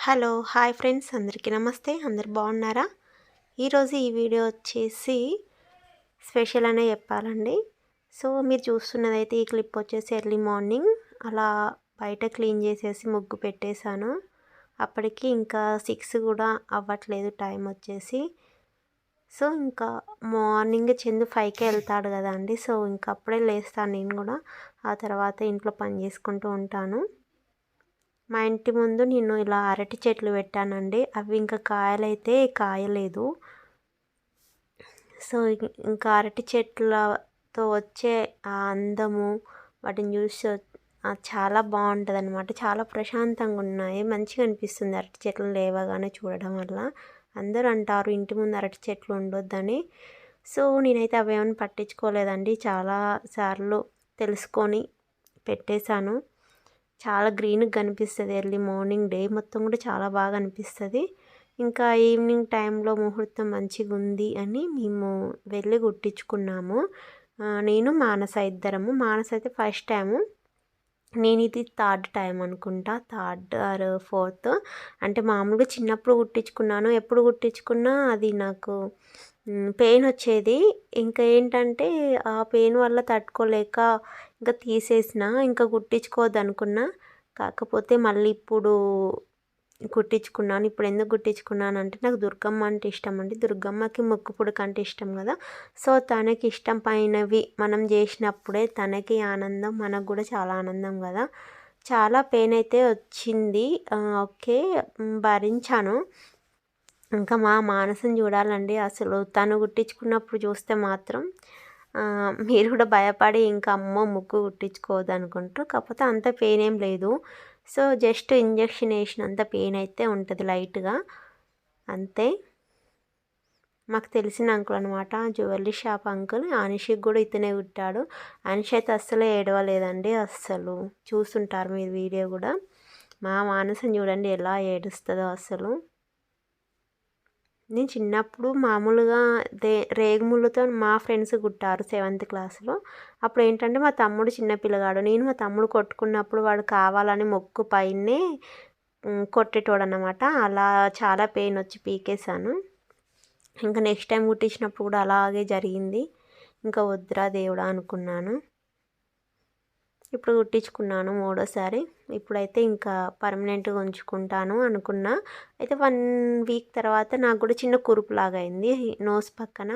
Hello hi friends, అందరికీ నమస్తే. అందరు బాగున్నారా? ఈరోజు ఈ వీడియో వచ్చేసి స్పెషల్ అనే చెప్పాలండి. సో మీరు చూస్తున్నదైతే ఈ క్లిప్ వచ్చేసి ఎర్లీ మార్నింగ్ అలా బయట క్లీన్ చేసేసి ముగ్గు పెట్టేశాను. అప్పటికి ఇంకా 6 కూడా అవ్వట్లేదు టైం వచ్చేసి. సో ఇంకా మార్నింగ్ చందు 5కే వెళ్తాడు కదా అండి. సో ఇంకా అప్పుడే లేస్తాను నేను కూడా. ఆ తర్వాత ఇంట్లో పని చేసుకుంటూ ఉంటాను. మా ఇంటి ముందు నేను ఇలా అరటి చెట్లు పెట్టానండి. అవి ఇంకా కాయలైతే కాయలేదు. సో ఇంకా అరటి చెట్లతో వచ్చే ఆ అందము, వాటిని చూసి చాలా బాగుంటుంది అనమాట. చాలా ప్రశాంతంగా ఉన్నాయి, మంచిగా అనిపిస్తుంది అరటి చెట్లు లేవగానే చూడడం వల్ల. అందరూ అంటారు ఇంటి ముందు అరటి చెట్లు ఉండొద్దని. సో నేనైతే అవేమని పట్టించుకోలేదండి. చాలా సార్లు తెలుసుకొని పెట్టేశాను. చాలా గ్రీన్గా కనిపిస్తుంది. ఎర్లీ మార్నింగ్ డే మొత్తం కూడా చాలా బాగా అనిపిస్తుంది. ఇంకా ఈవినింగ్ టైంలో ముహూర్తం మంచిగా ఉంది అని మేము వెళ్ళి కుట్టించుకున్నాము. నేను మానస ఇద్దరము. మానస అయితే ఫస్ట్ టైము, నేను ఇది థర్డ్ టైం అనుకుంటా, థర్డ్ ఆర్ ఫోర్త్. అంటే మామూలుగా చిన్నప్పుడు కుట్టించుకున్నాను. ఎప్పుడు కుట్టించుకున్నా అది నాకు పెయిన్ వచ్చేది. ఇంకా ఏంటంటే ఆ పెయిన్ వల్ల తట్టుకోలేక ఇంకా తీసేసిన, ఇంకా కుట్టించుకోవద్దు అనుకున్నా. కాకపోతే మళ్ళీ ఇప్పుడు కుట్టించుకున్నాను. ఇప్పుడు ఎందుకు కుట్టించుకున్నాను అంటే నాకు దుర్గమ్మ అంటే ఇష్టం అండి. దుర్గమ్మకి మొక్కుపుడికి అంటే ఇష్టం కదా. సో తనకి ఇష్టం పైనవి మనం చేసినప్పుడే తనకి ఆనందం, మనకు కూడా చాలా ఆనందం కదా. చాలా పెయిన్ అయితే వచ్చింది. ఓకే, భరించాను. ఇంకా మా మానసని చూడాలండి. అసలు తను కుట్టించుకున్నప్పుడు చూస్తే మాత్రం మీరు కూడా భయపడి ఇంకా అమ్మో ముగ్గు కుట్టించుకోవద్దు అనుకుంటారు. కాకపోతే అంత పెయిన్ ఏం లేదు. సో జస్ట్ ఇంజెక్షన్ వేసినంత పెయిన్ అయితే ఉంటుంది లైట్గా, అంతే. మాకు తెలిసిన అంకుల్ అనమాట, జ్యువెలరీ షాప్ అంకుల్. అనిషికి కూడా ఇతనే కుట్టాడు. అనిషి అయితే అస్సలే ఏడవలేదండి. అస్సలు చూస్తుంటారు మీరు వీడియో కూడా. మా మానసని చూడండి ఎలా ఏడుస్తుందో అసలు. నేను చిన్నప్పుడు మామూలుగా రేగుముళ్ళతో మా ఫ్రెండ్స్ కుట్టారు 7th క్లాస్లో. అప్పుడు ఏంటంటే మా తమ్ముడు చిన్నపిల్లగాడు, నేను మా తమ్ముడు కొట్టుకున్నప్పుడు వాడు కావాలని మొక్కు పైనే కొట్టేటోడు అన్నమాట. అలా చాలా పెయిన్ వచ్చి పీకేశాను. ఇంకా నెక్స్ట్ టైం కుట్టించినప్పుడు కూడా అలాగే జరిగింది. ఇంకా వద్దురా దేవుడా అనుకున్నాను. ఇప్పుడు కుట్టించుకున్నాను మూడోసారి. ఇప్పుడైతే ఇంకా పర్మనెంట్గా ఉంచుకుంటాను అనుకున్నా. అయితే 1 వీక్ తర్వాత నాకు కూడా చిన్న కురుపులాగా అయింది నోస్ పక్కన.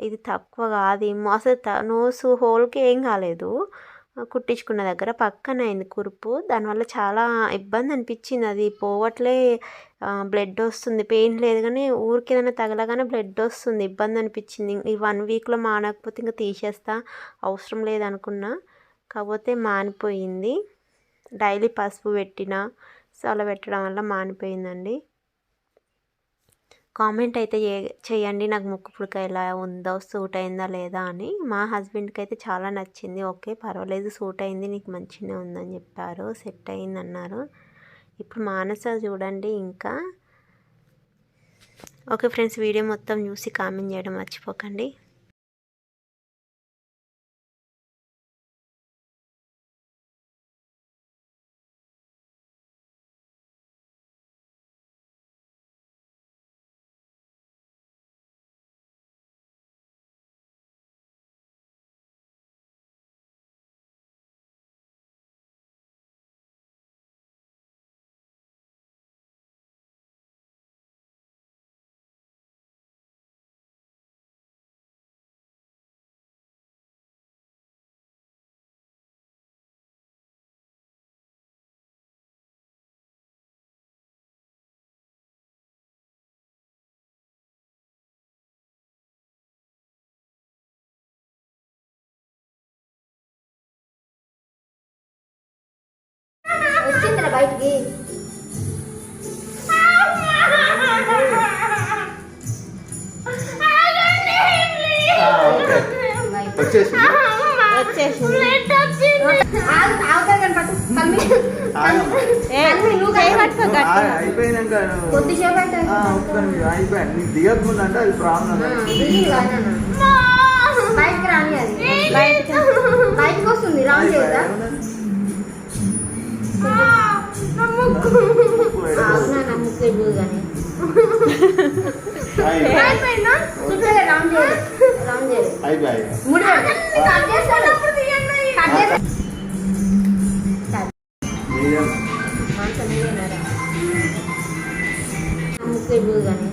ఇది తక్కువ కాదేమో అసలు, నోస్ హోల్కి ఏం కాలేదు, కుట్టించుకున్న దగ్గర పక్కన అయింది కురుపు. దానివల్ల చాలా ఇబ్బంది అనిపించింది. అది పోవట్లే, బ్లడ్ వస్తుంది. పెయిన్ లేదు కానీ ఊరికి ఏదైనా తగలగానే బ్లడ్ వస్తుంది. ఇబ్బంది అనిపించింది. ఈ 1 వీక్లో మానకపోతే ఇంకా తీసేస్తా, అవసరం లేదనుకున్నా. కాకపోతే మానిపోయింది. డైలీ పసుపు పెట్టిన, సో అలా పెట్టడం వల్ల మానిపోయిందండి. కామెంట్ అయితే చేయండి నాకు ముక్కుపుడక ఎలా ఉందో, సూట్ అయిందా లేదా అని. మా హస్బెండ్కి అయితే చాలా నచ్చింది. ఓకే పర్వాలేదు, సూట్ అయింది, నీకు మంచిగానే ఉందని చెప్పారు, సెట్ అయింది అన్నారు. ఇప్పుడు మానస చూడండి ఇంకా. ఓకే ఫ్రెండ్స్, వీడియో మొత్తం చూసి కామెంట్ చేయడం మర్చిపోకండి. వచ్చిందిరా బయటికి. దిగకుండా అంటే అది ప్రాబ్లం. బయటకి రాని, అది బయటకి వస్తుంది, రాని లేదా అవునా నా ముక్కు ఎడుగు కానీ రామ్ చేయాలి ముడి ముక్కు ఎడుగు కానీ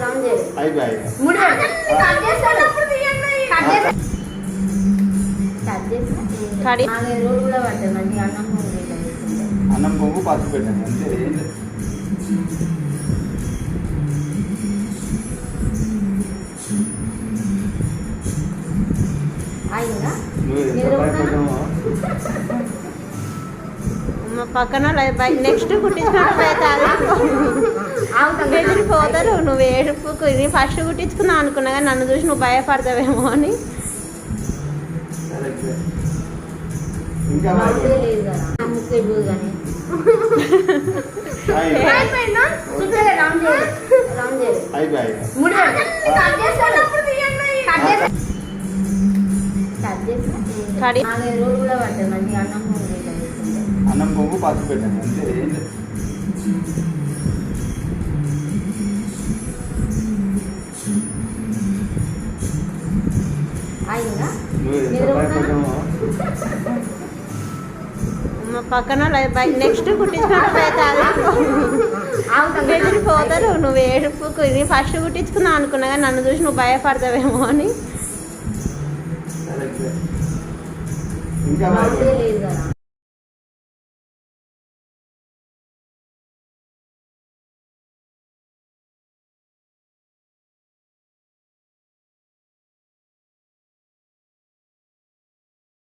రామ్ చేయాలి ముడి కడి. 4 రోజులు కూడా పడుతుంది మంచిగా అన్నం పొంగు పసుపు పెట్టండి అంతే ఏం లేదు. అయిందా నువ్వు ఎంత భయపడ్డావో. మా పక్కన నెక్స్ట్ కుట్టించుకున్న బెదిరిపోతారు. నువ్వు ఏడుపుకు ఇది ఫస్ట్ కుట్టించుకుందాం అనుకున్నా కానీ నన్ను చూసి నువ్వు భయపడతావేమో అని. సరే సరే. ఇంకా లేదు కదా నా ముక్కు ఎడుగు కానీ రామ్ చేయాలి అయిపోయి ముడి కడి. 4 రోజులు కూడా పడుతుంది మంచిగా అన్నం పొంగు పసుపు పెట్టండి అంతే ఏం లేదు. అయిందా నువ్వు ఎంత భయపడ్డావో. మా పక్కన నెక్స్ట్ కుట్టించుకున్న బెదిరిపోతారు. నువ్వు ఏడుపుకు ఇది ఫస్ట్ కుట్టించుకుందాం అనుకున్నా కానీ నన్ను చూసి నువ్వు భయపడతావేమో అని. సరే సరే. ఇంకా లేదు కదా